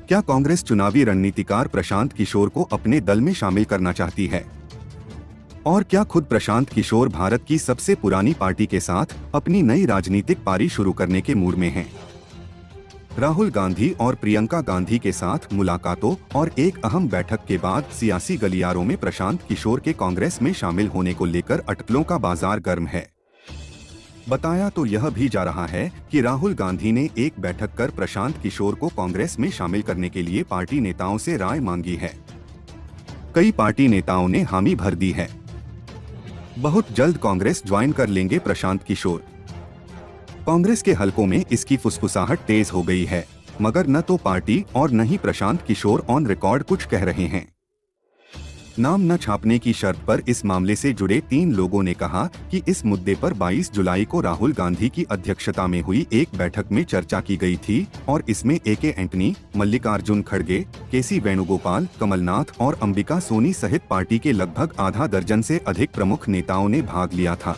क्या कांग्रेस चुनावी रणनीतिकार प्रशांत किशोर को अपने दल में शामिल करना चाहती है? और क्या खुद प्रशांत किशोर भारत की सबसे पुरानी पार्टी के साथ अपनी नई राजनीतिक पारी शुरू करने के मूड में हैं? राहुल गांधी और प्रियंका गांधी के साथ मुलाकातों और एक अहम बैठक के बाद सियासी गलियारों में प्रशांत किशोर के कांग्रेस में शामिल होने को लेकर अटकलों का बाजार गर्म है। बताया तो यह भी जा रहा है कि राहुल गांधी ने एक बैठक कर प्रशांत किशोर को कांग्रेस में शामिल करने के लिए पार्टी नेताओं से राय मांगी है। कई पार्टी नेताओं ने हामी भर दी है। बहुत जल्द कांग्रेस ज्वाइन कर लेंगे प्रशांत किशोर। कांग्रेस के हलकों में इसकी फुसफुसाहट तेज हो गई है, मगर न तो पार्टी और न ही प्रशांत किशोर ऑन रिकॉर्ड कुछ कह रहे हैं। नाम न छापने की शर्त पर इस मामले से जुड़े 3 लोगों ने कहा कि इस मुद्दे पर 22 जुलाई को राहुल गांधी की अध्यक्षता में हुई एक बैठक में चर्चा की गई थी और इसमें ए.के. एंटनी, मल्लिकार्जुन खड़गे, के.सी. वेणुगोपाल, कमलनाथ और अंबिका सोनी सहित पार्टी के लगभग आधा दर्जन से अधिक प्रमुख नेताओं ने भाग लिया था।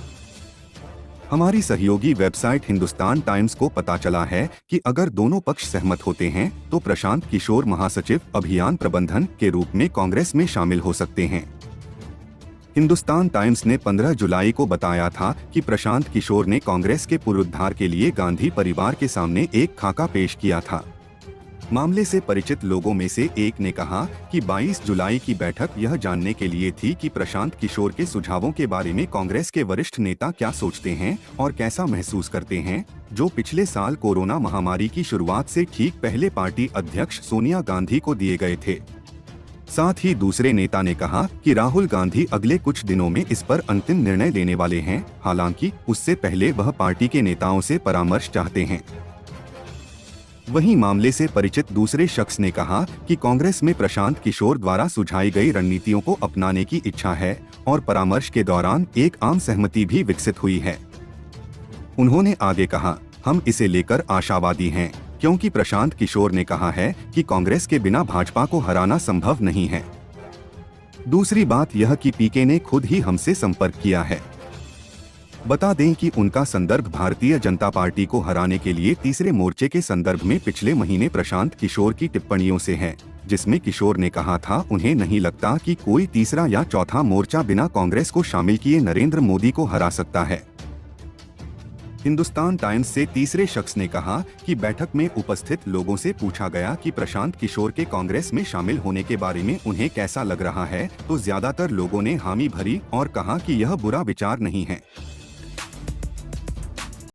हमारी सहयोगी वेबसाइट हिंदुस्तान टाइम्स को पता चला है कि अगर दोनों पक्ष सहमत होते हैं तो प्रशांत किशोर महासचिव अभियान प्रबंधन के रूप में कांग्रेस में शामिल हो सकते हैं। हिंदुस्तान टाइम्स ने 15 जुलाई को बताया था कि प्रशांत किशोर ने कांग्रेस के पुनरुद्धार के लिए गांधी परिवार के सामने एक खाका पेश किया था। मामले से परिचित लोगों में से एक ने कहा कि 22 जुलाई की बैठक यह जानने के लिए थी कि प्रशांत किशोर के सुझावों के बारे में कांग्रेस के वरिष्ठ नेता क्या सोचते हैं और कैसा महसूस करते हैं, जो पिछले साल कोरोना महामारी की शुरुआत से ठीक पहले पार्टी अध्यक्ष सोनिया गांधी को दिए गए थे। साथ ही दूसरे नेता ने कहा कि राहुल गांधी अगले कुछ दिनों में इस पर अंतिम निर्णय लेने वाले हैं, हालांकि उससे पहले वह पार्टी के नेताओं से परामर्श चाहते हैं। वहीं मामले से परिचित दूसरे शख्स ने कहा कि कांग्रेस में प्रशांत किशोर द्वारा सुझाई गई रणनीतियों को अपनाने की इच्छा है और परामर्श के दौरान एक आम सहमति भी विकसित हुई है। उन्होंने आगे कहा, हम इसे लेकर आशावादी हैं, क्योंकि प्रशांत किशोर ने कहा है कि कांग्रेस के बिना भाजपा को हराना संभव नहीं है। दूसरी बात यह कि पीके ने खुद ही हमसे संपर्क किया है। बता दें कि उनका संदर्भ भारतीय जनता पार्टी को हराने के लिए तीसरे मोर्चे के संदर्भ में पिछले महीने प्रशांत किशोर की टिप्पणियों से है, जिसमें किशोर ने कहा था उन्हें नहीं लगता कि कोई तीसरा या चौथा मोर्चा बिना कांग्रेस को शामिल किए नरेंद्र मोदी को हरा सकता है। हिंदुस्तान टाइम्स से तीसरे शख्स ने कहा कि बैठक में उपस्थित लोगों से पूछा गया कि प्रशांत किशोर के कांग्रेस में शामिल होने के बारे में उन्हें कैसा लग रहा है, तो ज्यादातर लोगों ने हामी भरी और कहा कि यह बुरा विचार नहीं है।